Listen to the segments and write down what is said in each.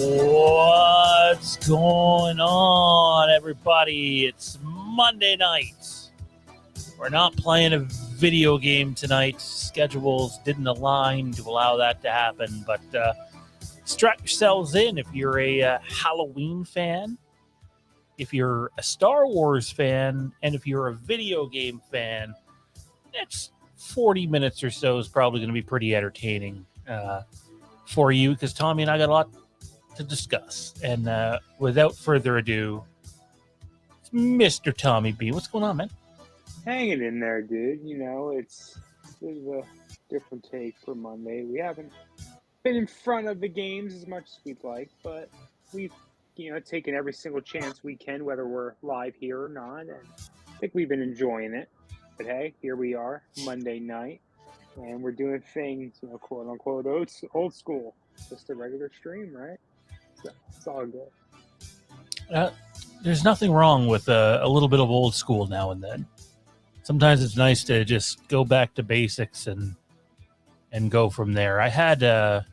What's going on, everybody? It's Monday night. We're not playing a video game tonight. Schedules didn't align to allow that to happen, but strap yourselves in if you're a Halloween fan, if you're a Star Wars fan, and if you're a video game fan. Next 40 minutes or so is probably going to be pretty entertaining for you, because Tommy and I got a lot to discuss. And without further ado, it's Mr. Tommy B. What's going on, man? Hanging in there, dude. You know, it's a different take for Monday. We haven't been in front of the games as much as we'd like, but we've, taken every single chance we can, whether we're live here or not, and I think we've been enjoying it. But hey, here we are, Monday night, and we're doing things, quote unquote, old school. Just a regular stream, right? So it's all good. There's nothing wrong with a little bit of old school now and then. Sometimes it's nice to just go back to basics and go from there. I had, I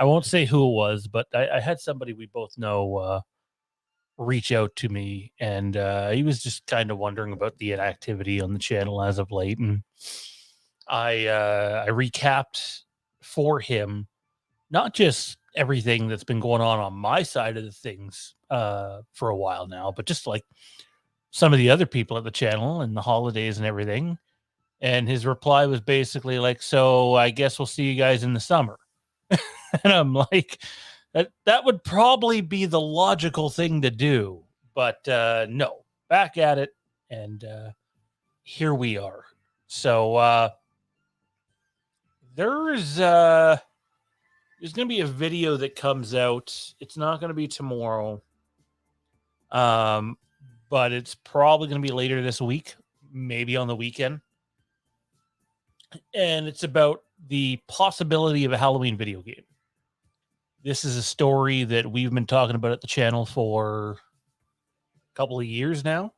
won't say who it was, but I had somebody we both know reach out to me, and he was just kind of wondering about the inactivity on the channel as of late. And I recapped for him, not just everything that's been going on my side of the things for a while now, but just like some of the other people at the channel and the holidays and everything. And his reply was basically like, so I guess we'll see you guys in the summer. And I'm like, that would probably be the logical thing to do. But no, back at it. And here we are. So there's going to be a video that comes out. It's not going to be tomorrow. But it's probably going to be later this week, maybe on the weekend. And it's about the possibility of a Halloween video game. This is a story that we've been talking about at the channel for a couple of years now.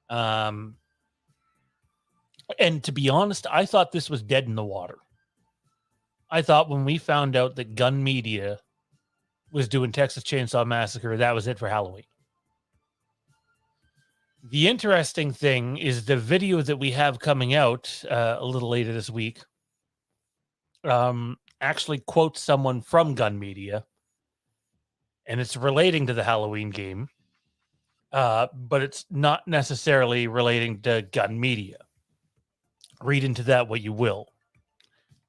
And to be honest, I thought this was dead in the water. I thought when we found out that Gun Media was doing Texas Chainsaw Massacre, that was it for Halloween. The interesting thing is the video that we have coming out a little later this week actually quotes someone from Gun Media, and it's relating to the Halloween game, but it's not necessarily relating to Gun Media. Read into that what you will.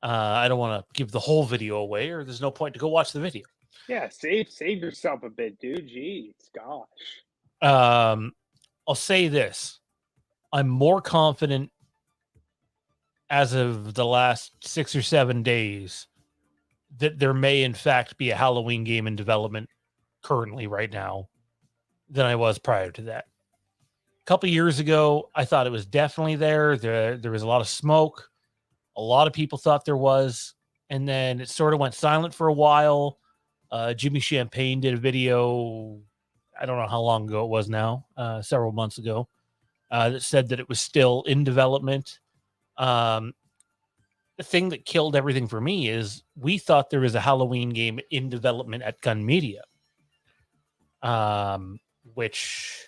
I don't want to give the whole video away, or there's no point to go watch the video. Yeah, save yourself a bit, dude. Jeez, gosh. I'll say this. I'm more confident as of the last 6 or 7 days that there may in fact be a Halloween game in development currently right now than I was prior to that. A couple years ago, I thought it was definitely there. There was a lot of smoke. A lot of people thought there was, and then it sort of went silent for a while. Jimmy Champagne did a video, I don't know how long ago it was now, several months ago, that said that it was still in development. The thing that killed everything for me is we thought there was a Halloween game in development at Gun Media, which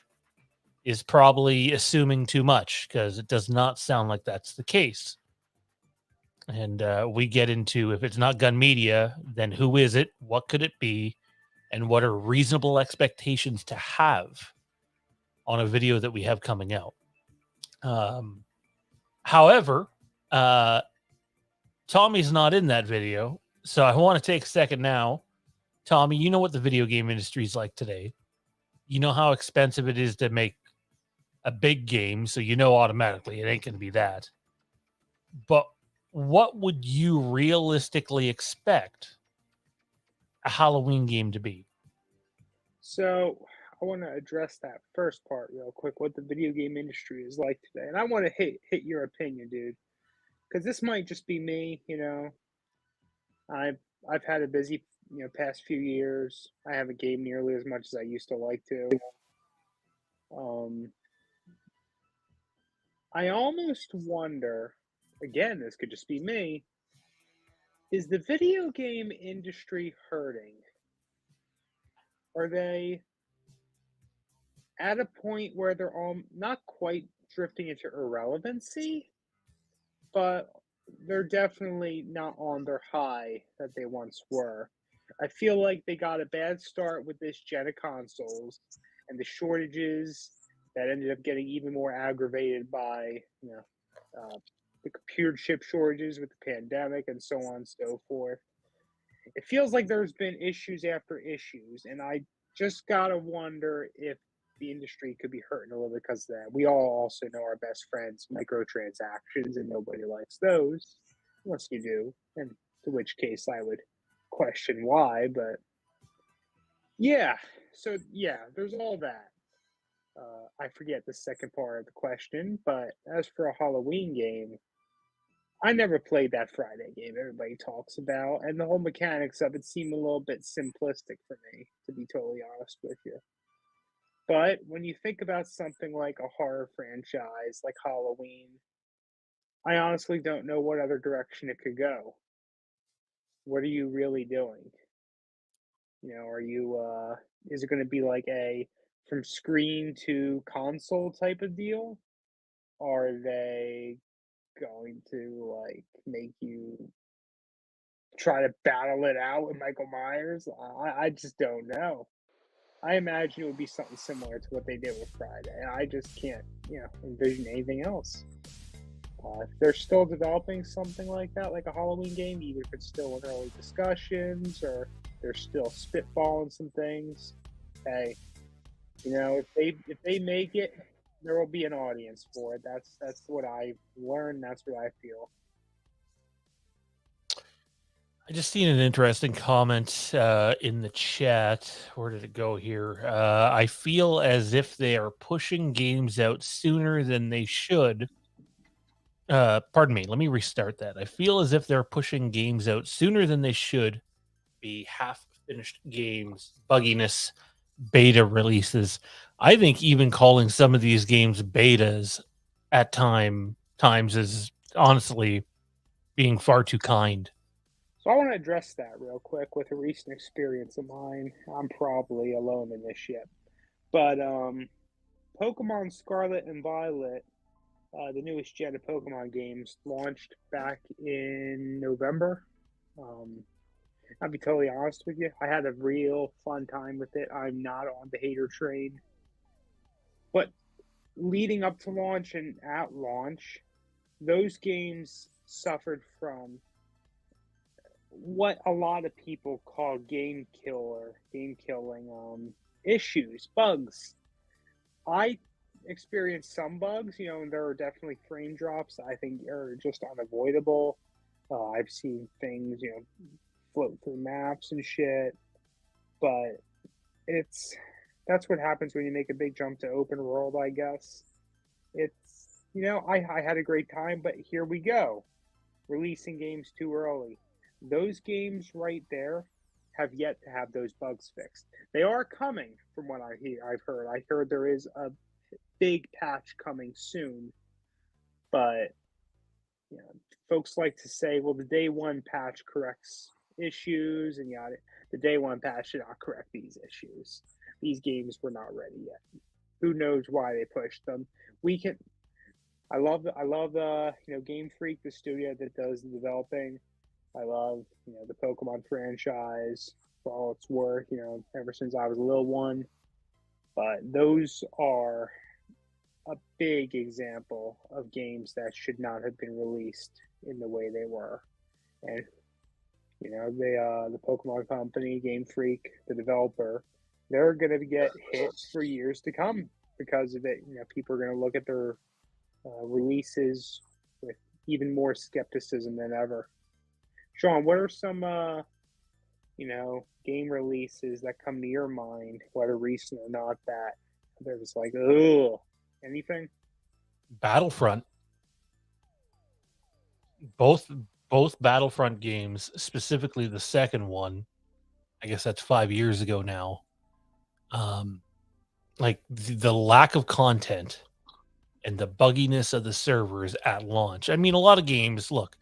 is probably assuming too much because it does not sound like that's the case. And we get into, if it's not Gun Media, then who is it? What could it be? And what are reasonable expectations to have on a video that we have coming out? However, Tommy's not in that video. So I want to take a second now. Tommy, you know what the video game industry is like today. You know how expensive it is to make a big game. So you know automatically it ain't going to be that. But what would you realistically expect a Halloween game to be? So I want to address that first part real quick, what the video game industry is like today. And I want to hit your opinion, dude. Because this might just be me, you know. I've had a busy, past few years. I haven't gamed nearly as much as I used to like to. I almost wonder, again, this could just be me, is the video game industry hurting? Are they at a point where they're all not quite drifting into irrelevancy, but they're definitely not on their high that they once were? I feel like they got a bad start with this gen of consoles and the shortages that ended up getting even more aggravated by the computer chip shortages with the pandemic and so on and so forth. It feels like there's been issues after issues, and I just gotta wonder if the industry could be hurting a little bit because of that. We all also know our best friends microtransactions, and nobody likes those unless you do, and to which case I would question why. But yeah, so yeah, there's all that. I forget the second part of the question, but as for a Halloween game, I never played that Friday game everybody talks about, and the whole mechanics of it seem a little bit simplistic for me, to be totally honest with you. But when you think about something like a horror franchise like Halloween, I honestly don't know what other direction it could go. What are you really doing? Are you is it going to be like a from screen to console type of deal? Are they going to like make you try to battle it out with Michael Myers? I just don't know. I imagine it would be something similar to what they did with Friday. I just can't, envision anything else. If they're still developing something like that, like a Halloween game, even if it's still in early discussions or they're still spitballing some things, hey, if they make it, there will be an audience for it. That's what I've learned. That's what I feel. I just seen an interesting comment in the chat. Where did it go here? I feel as if they are pushing games out sooner than they should. Pardon me. Let me restart that. I feel as if they're pushing games out sooner than they should be half-finished games, bugginess, beta releases. I think even calling some of these games betas at times is honestly being far too kind. So I want to address that real quick with a recent experience of mine. I'm probably alone in this shit. But Pokemon Scarlet and Violet, the newest gen of Pokemon games, launched back in November. Um, I'll be totally honest with you. I had a real fun time with it. I'm not on the hater train. But leading up to launch and at launch, those games suffered from what a lot of people call game killing issues, bugs. I experienced some bugs, and there are definitely frame drops I think are just unavoidable. I've seen things, float through maps and shit, but it's that's what happens when you make a big jump to open world, I guess. It's I had a great time, but here we go. Releasing games too early. Those games right there have yet to have those bugs fixed. They are coming, from what I've heard. I heard there is a big patch coming soon, but folks like to say, well, the day one patch corrects issues and yada. The day one patch did not correct these issues. These games were not ready yet. Who knows why they pushed them? We can. I love Game Freak, the studio that does the developing. I love the Pokemon franchise for all it's worth. Ever since I was a little one, but those are a big example of games that should not have been released in the way they were. And the Pokemon company, Game Freak, the developer, they're going to get hit for years to come because of it. People are going to look at their releases with even more skepticism than ever. Sean, what are some game releases that come to your mind, whether recent or not, that they're just like, ugh, anything? Battlefront. Both Battlefront games, specifically the second one, I guess that's 5 years ago now. Like the lack of content and the bugginess of the servers at launch. I mean, a lot of games, look,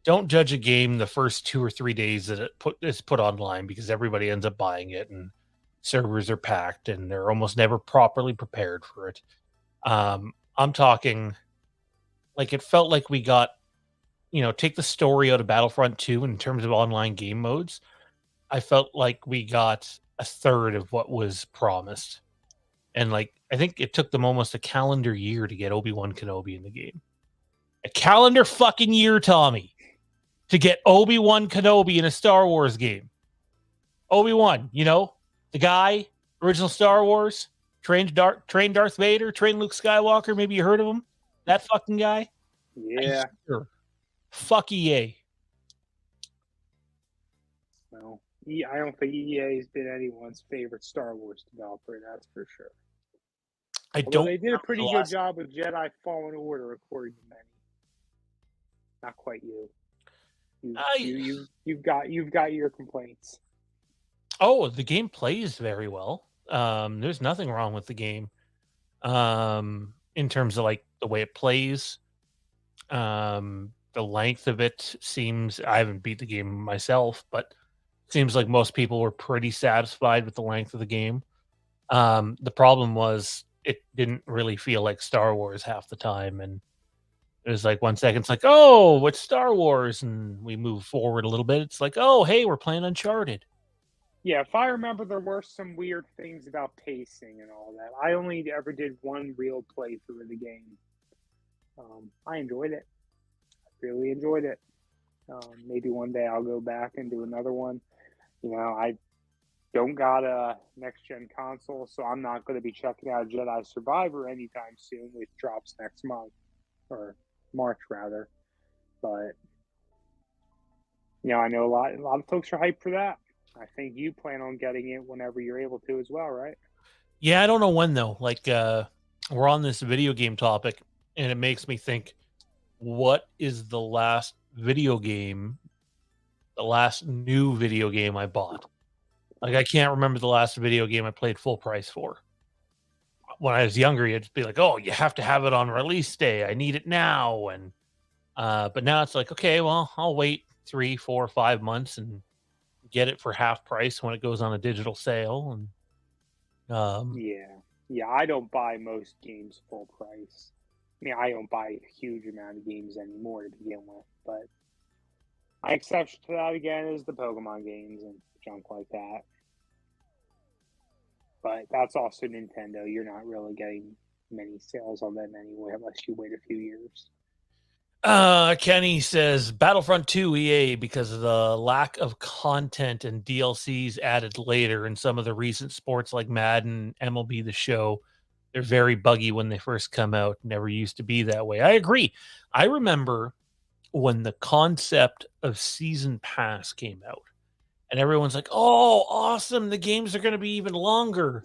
don't judge a game the first 2 or 3 days that it's put online, because everybody ends up buying it and servers are packed and they're almost never properly prepared for it. I'm talking like it felt like we got, take the story out of Battlefront 2 in terms of online game modes. I felt like we got a third of what was promised. And like, I think it took them almost a calendar year to get Obi-Wan Kenobi in the game. A calendar fucking year, Tommy, to get Obi-Wan Kenobi in a Star Wars game. Obi-Wan, the guy, original Star Wars, trained Darth Vader, trained Luke Skywalker. Maybe you heard of him. That fucking guy. Yeah. Fuck EA. Well, I don't think EA has been anyone's favorite Star Wars developer. That's for sure. Although they did a pretty good job with Jedi Fallen Order, according to many. Not quite you. You've got your complaints. Oh, the game plays very well. There's nothing wrong with the game. In terms of like the way it plays, the length of it seems. I haven't beat the game myself, but it seems like most people were pretty satisfied with the length of the game. The problem was it didn't really feel like Star Wars half the time, and it was like 1 second it's like, oh, what's Star Wars, and we move forward a little bit. It's like, oh, hey, we're playing Uncharted. Yeah, if I remember, there were some weird things about pacing and all that. I only ever did one real playthrough of the game. I enjoyed it. I really enjoyed it. Maybe one day I'll go back and do another one. I don't got a next-gen console, so I'm not going to be checking out Jedi Survivor anytime soon, which drops next month, or March, rather. But, I know a lot of folks are hyped for that. I think you plan on getting it whenever you're able to as well, right? Yeah, I don't know when, though. Like, we're on this video game topic, and it makes me think, what is the last new video game I bought? Like, I can't remember the last video game I played full price for. When I was younger, you'd be like, oh, you have to have it on release day. I need it now. And but now it's like, okay, well, I'll wait 3, 4, 5 months and get it for half price when it goes on a digital sale. And Yeah, I don't buy most games full price. I mean, I don't buy a huge amount of games anymore to begin with, but my exception to that again is the Pokemon games and junk like that. But that's also Nintendo. You're not really getting many sales on them anyway, unless you wait a few years. Kenny says Battlefront 2 EA because of the lack of content and DLCs added later in some of the recent sports like Madden, MLB The Show. They're very buggy when they first come out. Never used to be that way. I agree. I remember when the concept of season pass came out and everyone's like, "Oh, awesome. The games are going to be even longer."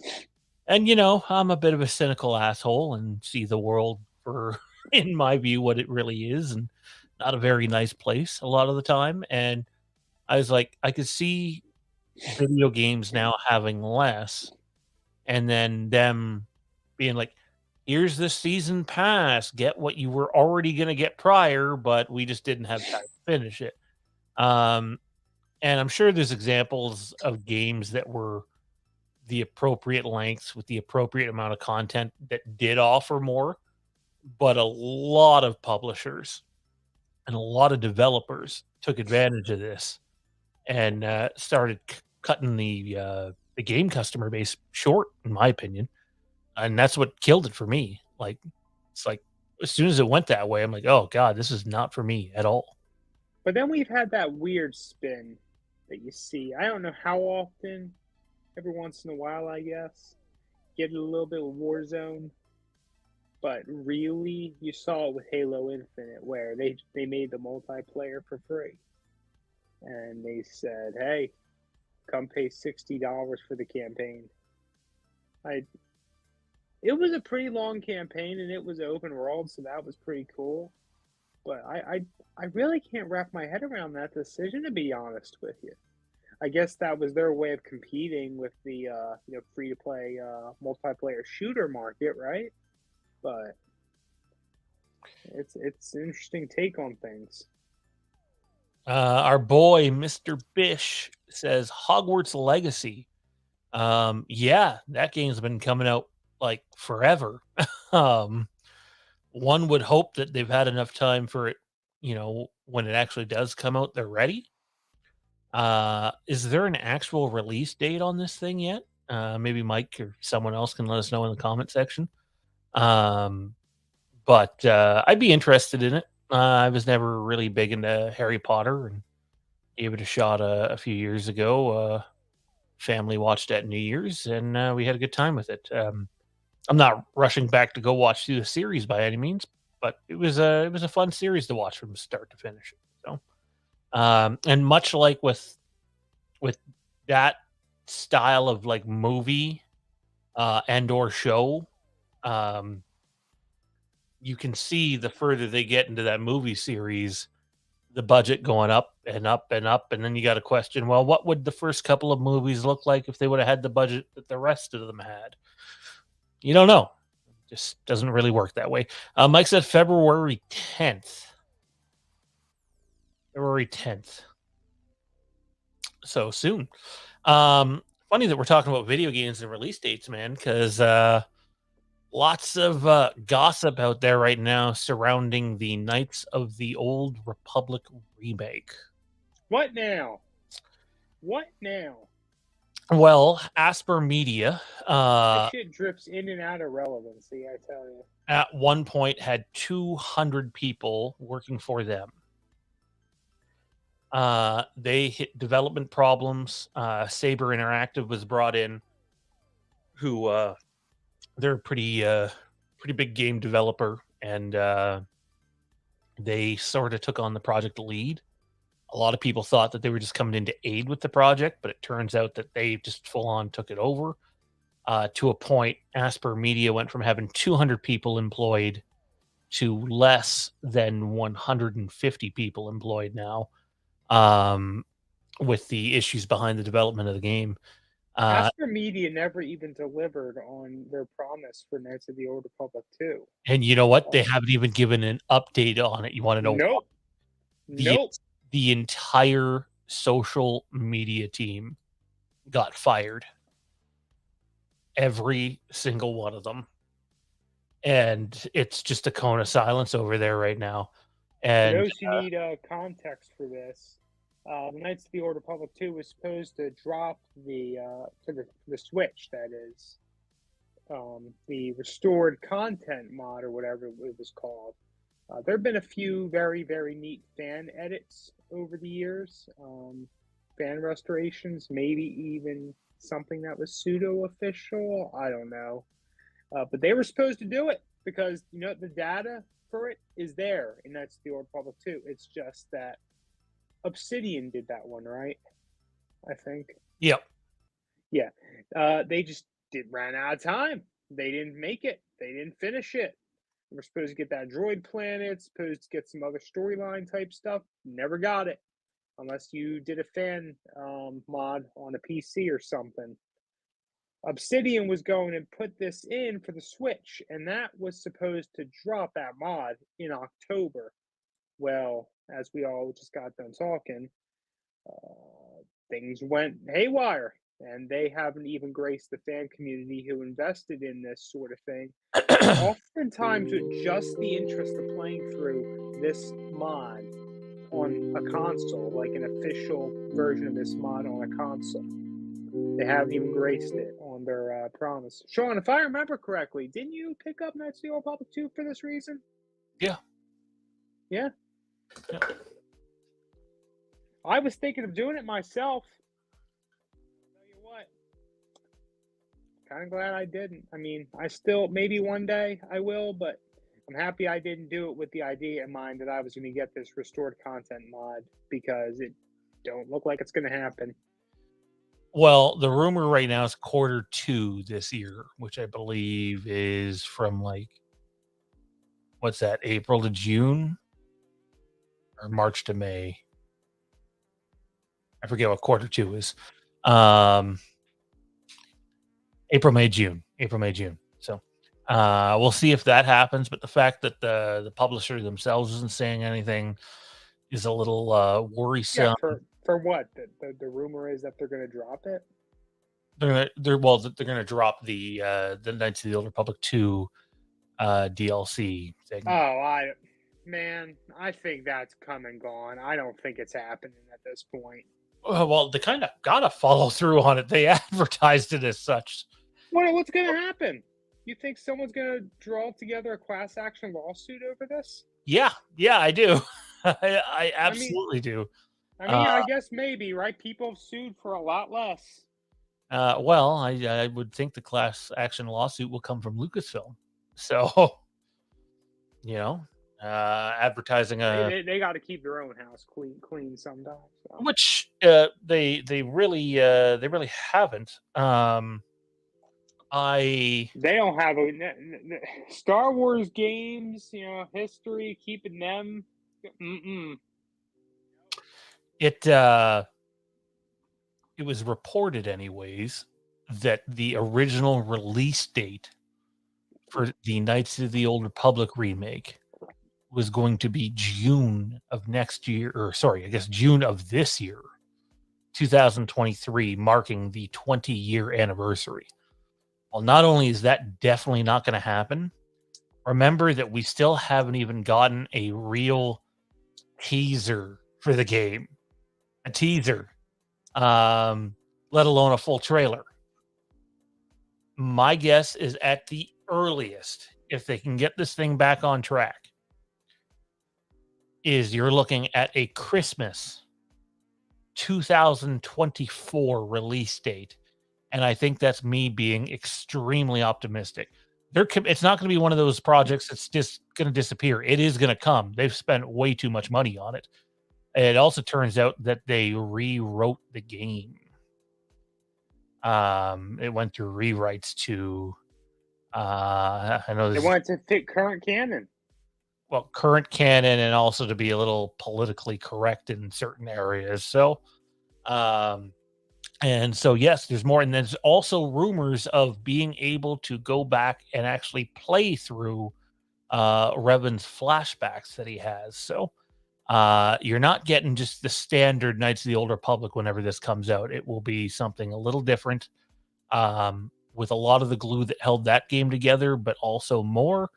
And I'm a bit of a cynical asshole and see the world for in my view what it really is, and not a very nice place a lot of the time. And I was like, I could see video games now having less and then them being like, here's the season pass, get what you were already going to get prior, but we just didn't have time to finish it. And I'm sure there's examples of games that were the appropriate lengths with the appropriate amount of content that did offer more, but a lot of publishers and a lot of developers took advantage of this and started cutting the game customer base short, in my opinion, and that's what killed it for me. Like, it's like as soon as it went that way, I'm like, oh god, this is not for me at all. But then we've had that weird spin that you see. I don't know how often, every once in a while, I guess, get a little bit of Warzone. But really, you saw it with Halo Infinite, where they made the multiplayer for free, and they said, "Hey, come pay $60 for the campaign." I It was a pretty long campaign, and it was open world, so that was pretty cool. But I really can't wrap my head around that decision, to be honest with you. I guess that was their way of competing with the free to play multiplayer shooter market, right? But it's an interesting take on things. Our boy Mr. Bish says Hogwarts Legacy. Yeah, that game's been coming out like forever. um, one would hope that they've had enough time for it, when it actually does come out, they're ready. Is there an actual release date on this thing yet? Maybe Mike or someone else can let us know in the comment section. But I'd be interested in it. I was never really big into Harry Potter and gave it a shot a few years ago. Family watched at New Year's, and we had a good time with it. I'm not rushing back to go watch through the series by any means, but it was a fun series to watch from start to finish. So, and much like with that style of like movie and or show, um, you can see the further they get into that movie series, the budget going up and up and up, and then you got to question, well, what would the first couple of movies look like if they would have had the budget that the rest of them had? You don't know. Just doesn't really work that way. Mike said February 10th. February 10th. So soon. Funny that we're talking about video games and release dates, man, because lots of gossip out there right now surrounding the Knights of the Old Republic remake. What now? What now? Well, Asper Media This shit drips in and out of relevancy, I tell you. at one point had 200 people working for them. They hit development problems. Saber Interactive was brought in, who they're a pretty big game developer, and they sort of took on the project lead. A lot of people thought that they were just coming in to aid with the project, but it turns out that they just full on took it over. To a point, Asper Media went from having 200 people employed to less than 150 people employed now, with the issues behind the development of the game. Asper Media never even delivered on their promise for Knights of the Old Republic 2. And you know what? They haven't even given an update on it. You want to know? Nope. The, Nope. the entire social media team got fired. Every single one of them. And it's just a cone of silence over there right now. For And those who need context for this, the Knights of the Old Republic 2 was supposed to drop the Switch, that is, the restored content mod or whatever it was called. There have been a few very, very neat fan edits over the years, fan restorations, maybe even something that was pseudo official. I don't know. But they were supposed to do it because, the data for it is there, and that's the Old Republic 2. It's just that Obsidian did that one, right? I think. yep. Yeah. They just ran out of time. They didn't make it. They didn't finish it. We're supposed to get that droid planet, supposed to get some other storyline type stuff. Never got it. Unless you did a fan mod on a PC or something. Obsidian was going to put this in for the Switch, and that was supposed to drop that mod in October. Well, as we all just got done talking, things went haywire, and they haven't even graced the fan community who invested in this sort of thing. Oftentimes, with just the interest of playing through this mod on a console, like an official version of this mod on a console. They haven't even graced it on their promise. Sean, if I remember correctly, didn't you pick up Knights of the Old Republic 2 for this reason? Yeah. Yeah? I was thinking of doing it myself. Tell you what, kind of glad I didn't. I mean, I still, maybe one day I will, but I'm happy I didn't do it with the idea in mind that I was going to get this restored content mod, because it don't look like it's going to happen. Well, the rumor right now is Q2 this year, which I believe is from what's that, April to June or March to May. I forget what Q2 is. April, May, June. So we'll see if that happens. But the fact that the publisher themselves isn't saying anything is a little worrisome. Yeah, for what? The rumor is that they're going to drop it. They're going to drop the Knights of the Old Republic 2 DLC thing. Oh, I think that's come and gone. I don't think it's happening at this point. Well, they kind of got to follow through on it. They advertised it as such. What's going to happen? You think someone's going to draw together a class action lawsuit over this? Yeah, I do. I absolutely do. I mean, I guess maybe, right? People have sued for a lot less. Well, I would think the class action lawsuit will come from Lucasfilm. So, advertising they got to keep their own house clean sometimes. So. Which they really haven't. They don't have Star Wars games, history, keeping them. It was reported anyways that the original release date for the Knights of the Old Republic remake was going to be June of next year, or sorry, I guess June of this year, 2023, marking the 20-year anniversary. Well, not only is that definitely not going to happen, remember that we still haven't even gotten a real teaser for the game. A teaser. Let alone a full trailer. My guess is at the earliest, if they can get this thing back on track, is you're looking at a Christmas 2024 release date. And I think that's me being extremely optimistic. It's not going to be one of those projects that's just going to disappear. It is going to come. They've spent way too much money on it. It also turns out that they rewrote the game. It went through rewrites to, I know they wanted to fit current canon. Well, current canon, and also to be a little politically correct in certain areas. So, and so, yes, there's more. And there's also rumors of being able to go back and actually play through Revan's flashbacks that he has. So, You're not getting just the standard Knights of the Old Republic whenever this comes out. It will be something a little different, with a lot of the glue that held that game together, but also more.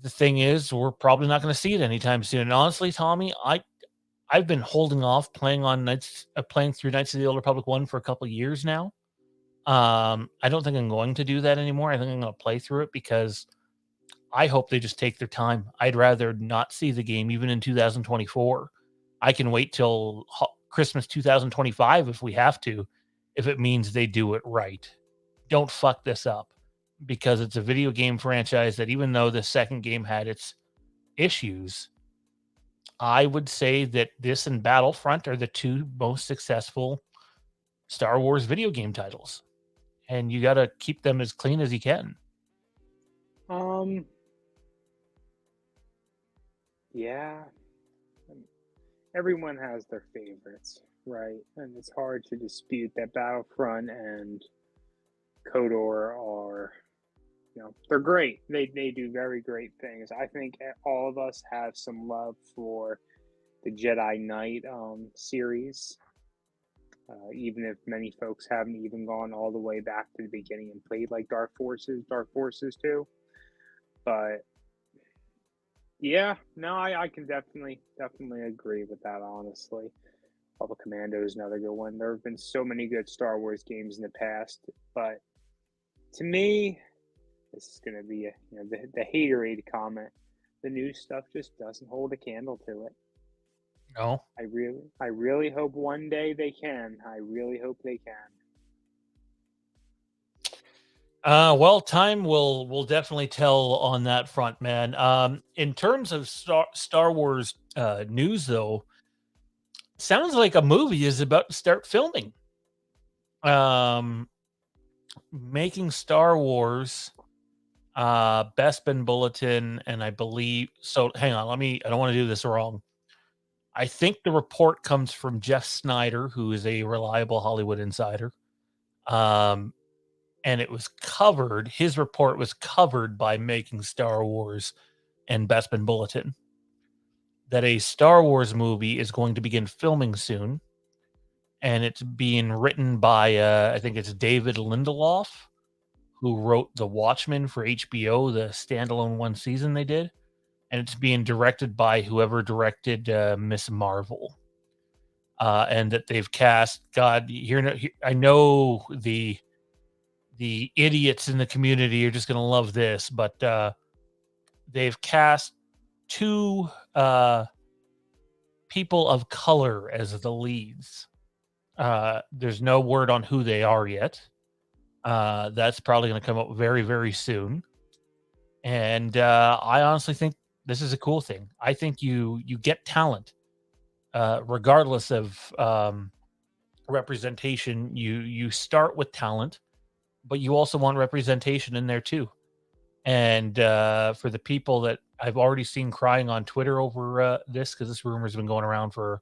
The thing is, we're probably not going to see it anytime soon. And honestly, Tommy, I've been holding off playing through Knights of the Old Republic 1 for a couple of years now. I don't think I'm going to do that anymore. I think I'm going to play through it because I hope they just take their time. I'd rather not see the game even in 2024. I can wait till Christmas 2025 if we have to, if it means they do it right. Don't fuck this up, because it's a video game franchise that, even though the second game had its issues, I would say that this and Battlefront are the two most successful Star Wars video game titles. And you got to keep them as clean as you can. Yeah. Everyone has their favorites, right? And it's hard to dispute that Battlefront and KOTOR are, they're great. They do very great things. I think all of us have some love for the Jedi Knight series, even if many folks haven't even gone all the way back to the beginning and played like Dark Forces 2. But yeah, no, I can definitely agree with that, honestly. Public Commando is another good one. There have been so many good Star Wars games in the past, but to me, this is going to be the haterade comment. The new stuff just doesn't hold a candle to it. No, I really hope one day they can. I really hope they can. Well, time will definitely tell on that front, man. In terms of Star Wars news, though, sounds like a movie is about to start filming. Making Star Wars, Bespin Bulletin, and I believe so. Hang on, I don't want to do this wrong. I think the report comes from Jeff Snyder, who is a reliable Hollywood insider. And it was covered. His report was covered by Making Star Wars and Bespin Bulletin, that a Star Wars movie is going to begin filming soon, and it's being written by I think it's David Lindelof, who wrote The Watchmen for HBO, the standalone one season they did, and it's being directed by whoever directed Miss Marvel. And that they've cast, God, I know the idiots in the community are just going to love this, but they've cast 2 people of color as the leads. There's no word on who they are yet. That's probably going to come up very, very soon. And I honestly think this is a cool thing. I think you get talent, regardless of representation. You start with talent, but you also want representation in there too. And for the people that I've already seen crying on Twitter over this, because this rumor has been going around for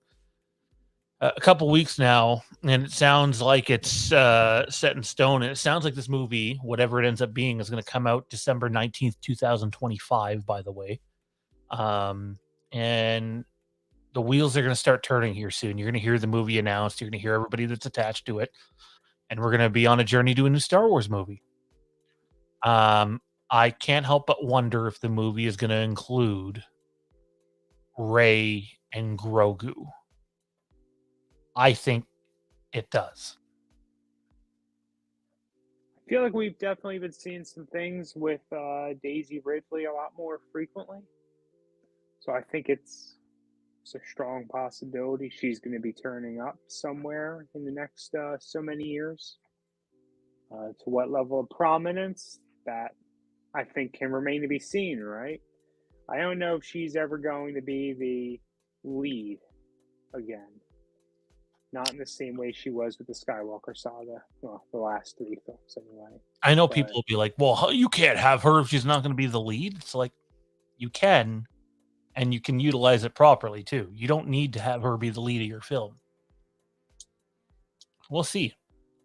a couple weeks now, and it sounds like it's set in stone. And it sounds like this movie, whatever it ends up being, is going to come out December 19th, 2025, by the way. And the wheels are going to start turning here soon. You're going to hear the movie announced. You're going to hear everybody that's attached to it. And we're going to be on a journey to a new Star Wars movie. I can't help but wonder if the movie is going to include Rey and Grogu. I think it does. I feel like we've definitely been seeing some things with Daisy Ridley a lot more frequently. So I think it's a strong possibility she's going to be turning up somewhere in the next so many years. To what level of prominence, that I think can remain to be seen, right? I don't know if she's ever going to be the lead again. Not in the same way she was with the Skywalker saga. Well, the last 3 films, anyway. I know people will be like, well, you can't have her if she's not going to be the lead. It's like, you can, and you can utilize it properly, too. You don't need to have her be the lead of your film. We'll see.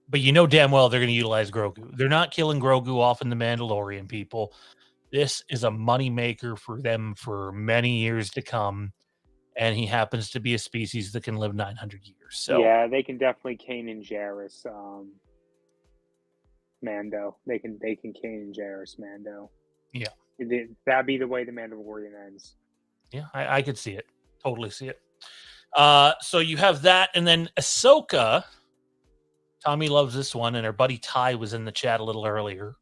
But you know damn well they're going to utilize Grogu. They're not killing Grogu off in The Mandalorian, people. This is a moneymaker for them for many years to come. and he happens to be a species that can live 900 years. So Yeah, they can definitely Kane and Jarrus Mando. They can Kane and Jarrus Mando. yeah, That'd be the way the Mandalorian ends. yeah, I could see it, totally see it. So you have that, and then Ahsoka. Tommy loves this one, and her buddy Ty was in the chat a little earlier.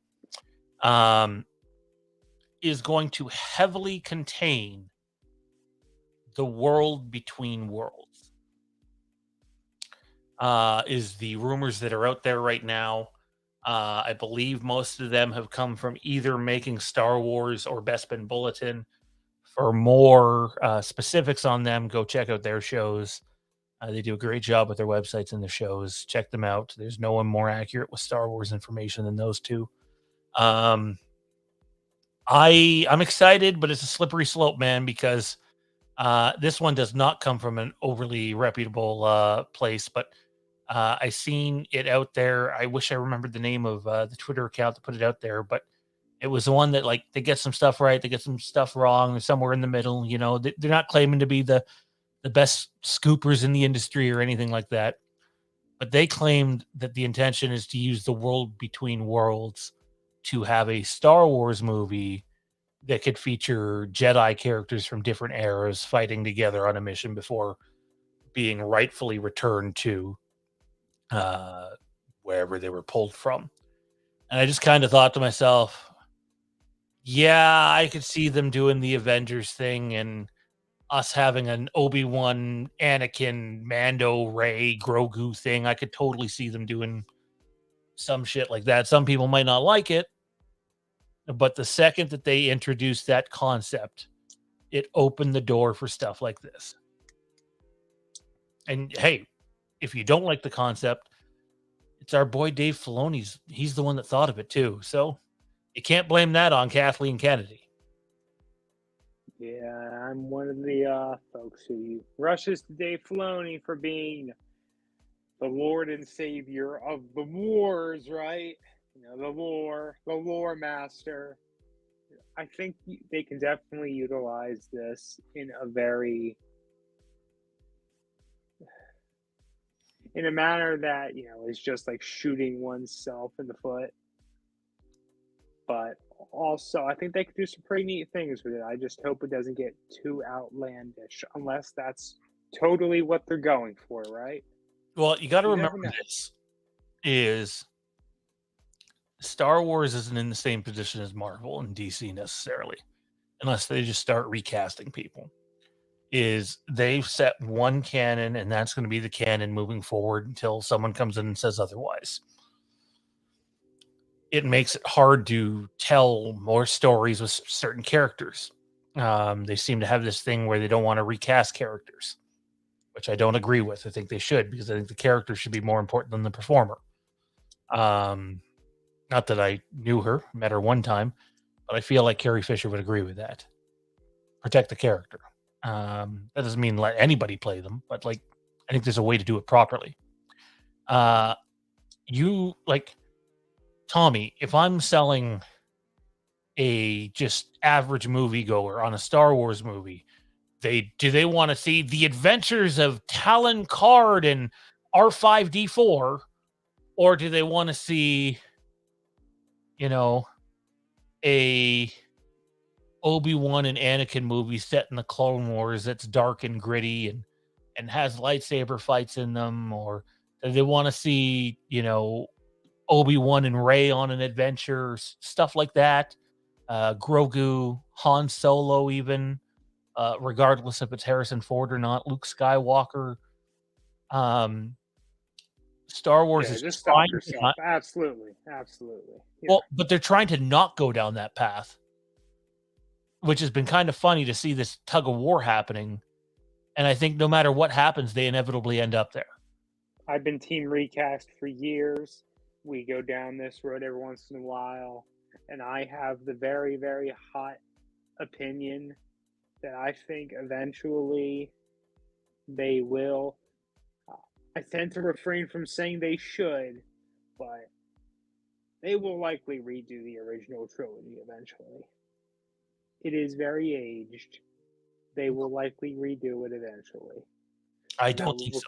Is going to heavily contain the world between worlds. Is the rumors that are out there right now. I believe most of them have come from either Making Star Wars or Bespin Bulletin. For more specifics on them, go check out their shows. They do a great job with their websites and their shows. Check them out. There's no one more accurate with Star Wars information than those two. I'm excited, but it's a slippery slope, man, because this one does not come from an overly reputable place, but I seen it out there. I wish I remembered the name of the Twitter account that put it out there, but it was the one that, like, they get some stuff right, they get some stuff wrong, somewhere in the middle. You know, they're not claiming to be the best scoopers in the industry or anything like that, but they claimed that the intention is to use the world between worlds to have a Star Wars movie that could feature Jedi characters from different eras fighting together on a mission before being rightfully returned to uh, wherever they were pulled from. And I just kind of thought to myself, yeah, I could see them doing the Avengers thing and us having an Obi-Wan, Anakin, Mando, Rey, Grogu thing. I could totally see them doing some shit like that. Some people might not like it, but the second that they introduced that concept, it opened the door for stuff like this. And hey, if you don't like the concept, it's our boy Dave Filoni's. He's the one that thought of it too. So you can't blame that on Kathleen Kennedy. Yeah, I'm one of the folks who rushes to Dave Filoni for being the Lord and Savior of the wars, right? The lore master. I think they can definitely utilize this in a manner that is just like shooting oneself in the foot. But also, I think they could do some pretty neat things with it. I just hope it doesn't get too outlandish, unless that's totally what they're going for, right? Well, you got to You remember never know. this is Star Wars isn't in the same position as Marvel and DC necessarily, unless they just start recasting people. Is they've set one canon, and that's going to be the canon moving forward until someone comes in and says otherwise. It makes it hard to tell more stories with certain characters. They seem to have this thing where they don't want to recast characters, which I don't agree with. I think they should, because I think the character should be more important than the performer. Not that I knew her, met her one time, but I feel like Carrie Fisher would agree with that. Protect the character. That doesn't mean let anybody play them, but like, I think there's a way to do it properly. You like Tommy, if I'm selling a just average moviegoer on a Star Wars movie, do they want to see the adventures of Talon Card and R5D4, or do they want to see, a Obi-Wan and Anakin movie set in the Clone Wars that's dark and gritty and has lightsaber fights in them? Or do they want to see, Obi-Wan and Rey on an adventure, stuff like that? Grogu, Han Solo, even, regardless if it's Harrison Ford or not, Luke Skywalker. Star Wars Yeah, is just stop trying to yourself. not, Absolutely. Yeah. well, but they're trying to not go down that path, which has been kind of funny to see this tug of war happening. And I think no matter what happens, they inevitably end up there. I've been team recast for years. We go down this road every once in a while, and I have the very, very hot opinion that I think eventually they will. I tend to refrain from saying they should, but they will likely redo the original trilogy eventually. It is very aged. they will likely redo it eventually. I And don't think so.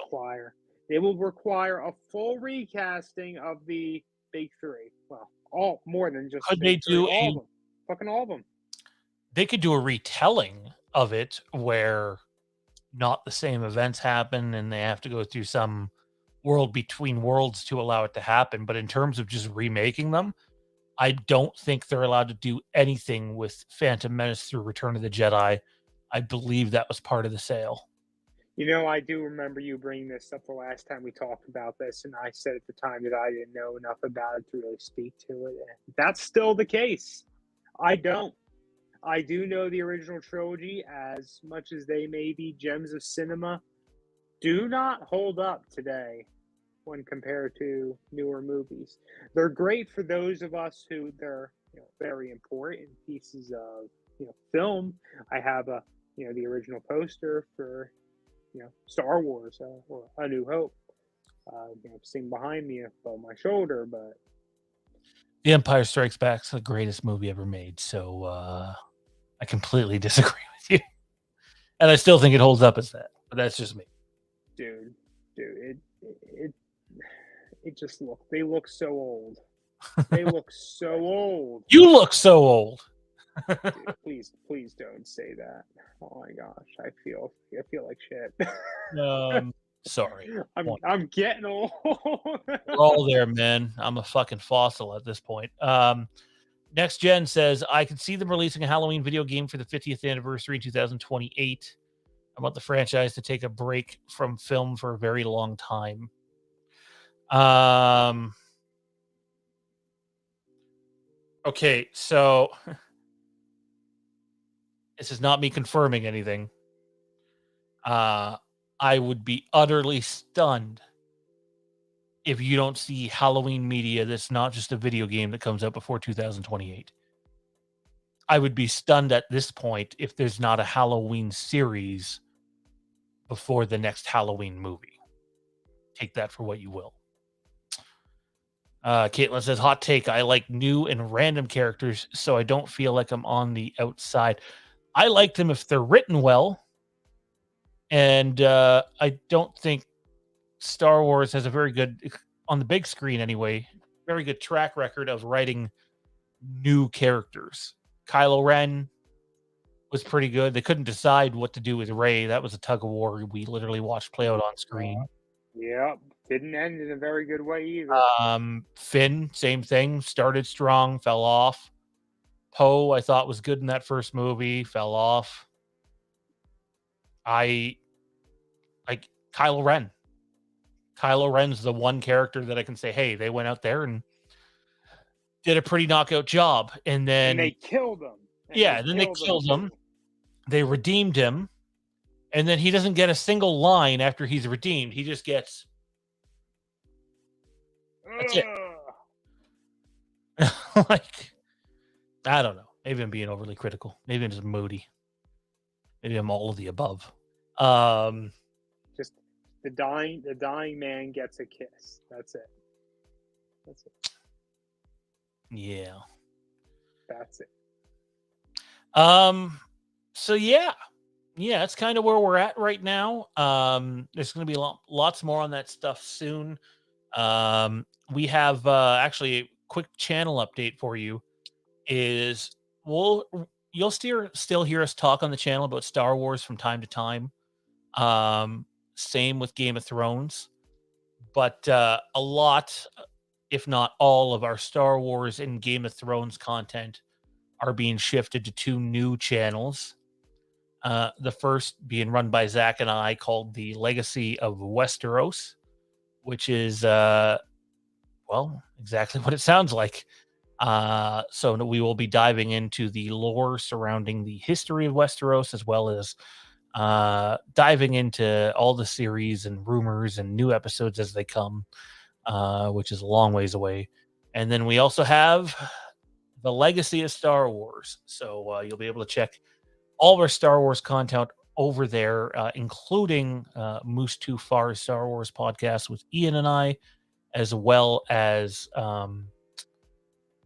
They will require a full recasting of the big three. Well, all more than just Could the they big three. do All of a? them. Fucking all of them. They could do a retelling of it where not the same events happen, and they have to go through some world between worlds to allow it to happen. But in terms of just remaking them, I don't think they're allowed to do anything with Phantom Menace through Return of the Jedi. I believe that was part of the sale. You know, I do remember you bringing this up the last time we talked about this, and I said at the time that I didn't know enough about it to really speak to it. And that's still the case. I don't. I do know the original trilogy, as much as they may be gems of cinema, do not hold up today when compared to newer movies. They're great for those of us who they're very important pieces of film. I have the original poster for Star Wars or A New Hope. Sitting behind me above my shoulder, but The Empire Strikes Back's the greatest movie ever made, so I completely disagree with you. And I still think it holds up as that, but that's just me. dude, it just they look so old. They look so old. You look so old. Dude, please don't say that. Oh my gosh, I feel like shit. Sorry. I'm getting old. We're all there, man. I'm a fucking fossil at this point. Next Gen says, I can see them releasing a Halloween video game for the 50th anniversary in 2028. I want the franchise to take a break from film for a very long time. Okay, so this is not me confirming anything. I would be utterly stunned if you don't see Halloween media that's not just a video game that comes out before 2028. I would be stunned at this point if there's not a Halloween series before the next Halloween movie. Take that for what you will. Caitlin says, hot take, I like new and random characters, so I don't feel like I'm on the outside. I like them if they're written well, and I don't think Star Wars has a very good, on the big screen anyway, very good track record of writing new characters. Kylo Ren was pretty good. They couldn't decide what to do with Rey. That was a tug of war we literally watched play out on screen. Yep, didn't end in a very good way either. Finn, same thing. Started strong, fell off. Poe, I thought was good in that first movie, fell off. I like Kylo Ren. Kylo Ren's the one character that I can say, hey, they went out there and did a pretty knockout job. And then they killed him. Then they killed him. They redeemed him. And then he doesn't get a single line after he's redeemed. He just gets... That's it. Like, I don't know. Maybe I'm being overly critical. Maybe I'm just moody. Maybe I'm all of the above. Just the dying man gets a kiss. That's it. Yeah. That's it. So yeah, that's kind of where we're at right now. There's going to be lots more on that stuff soon. We have actually a quick channel update for you. You'll still hear us talk on the channel about Star Wars from time to time. Same with Game of Thrones, but a lot, if not all, of our Star Wars and Game of Thrones content are being shifted to two new channels. The first being run by Zach and I, called The Legacy of Westeros, which is, exactly what it sounds like. So we will be diving into the lore surrounding the history of Westeros, as well as diving into all the series and rumors and new episodes as they come, which is a long ways away. And then we also have The Legacy of Star Wars. So you'll be able to check all of our Star Wars content over there, including Moose Too Far Star Wars podcast with Ian and I, as well as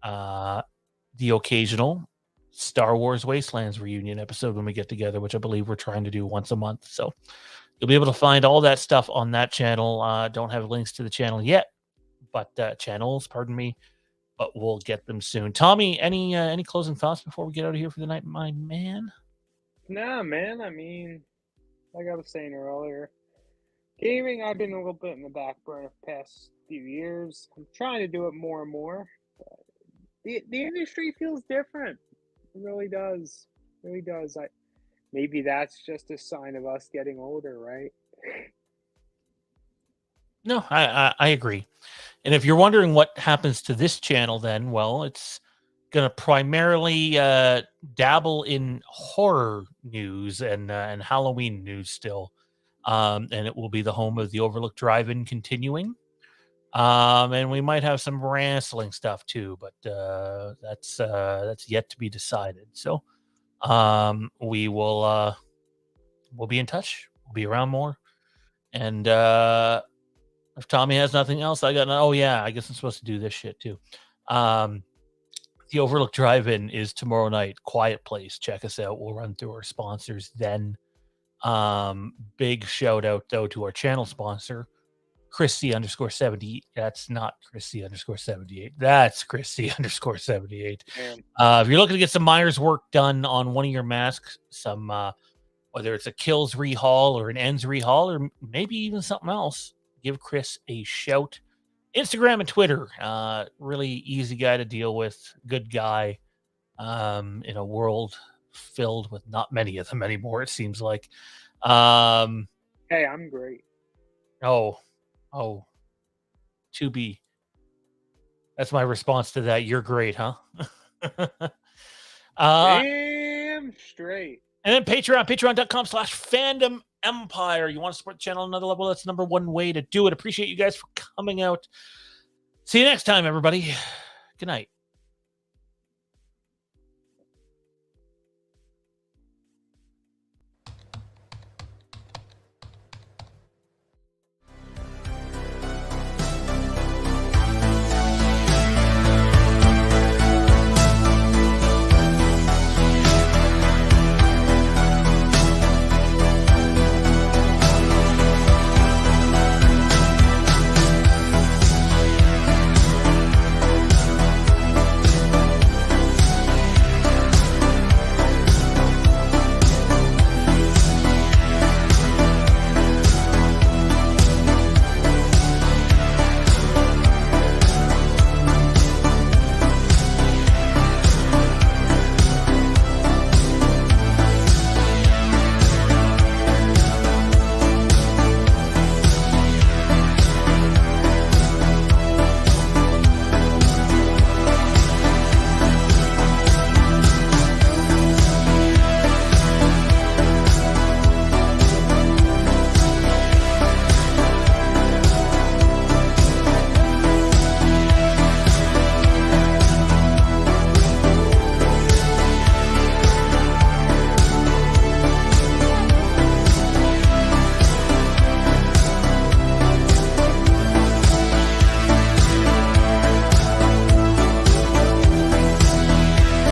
the occasional Star Wars Wastelands reunion episode when we get together, which I believe we're trying to do once a month. So you'll be able to find all that stuff on that channel. Don't have links to the channel yet, but channels, pardon me, but we'll get them soon. Tommy, any closing thoughts before we get out of here for the night, my man? Nah, man. I mean, like I was saying earlier, gaming, I've been a little bit in the back burner the past few years. I'm trying to do it more and more. But the industry feels different. It really does. It really does. Maybe that's just a sign of us getting older, right? No, I agree. And if you're wondering what happens to this channel, then, well, it's going to primarily dabble in horror news and Halloween news still. And it will be the home of the Overlook Drive-In continuing. And we might have some wrestling stuff too, but that's yet to be decided. So we'll be in touch. We'll be around more. And if Tommy has nothing else, I guess I'm supposed to do this shit too. The Overlook Drive-In is tomorrow night. Quiet place. Check us out. We'll run through our sponsors then. Big shout out though to our channel sponsor, Chrissy_70. That's not Chrissy_78. That's Chrissy_78. If you're looking to get some Myers work done on one of your masks, some whether it's a kills rehaul or an ends rehaul or maybe even something else, give Chris a shout. Instagram and Twitter, really easy guy to deal with, good guy, in a world filled with not many of them anymore, it seems like. Hey, I'm great. Oh, to be. That's my response to that. You're great, huh? Damn straight. And then patreon.com/fandom empire. You want to support the channel on another level? That's the number one way to do it. Appreciate you guys for coming out. See you next time, everybody. Good night.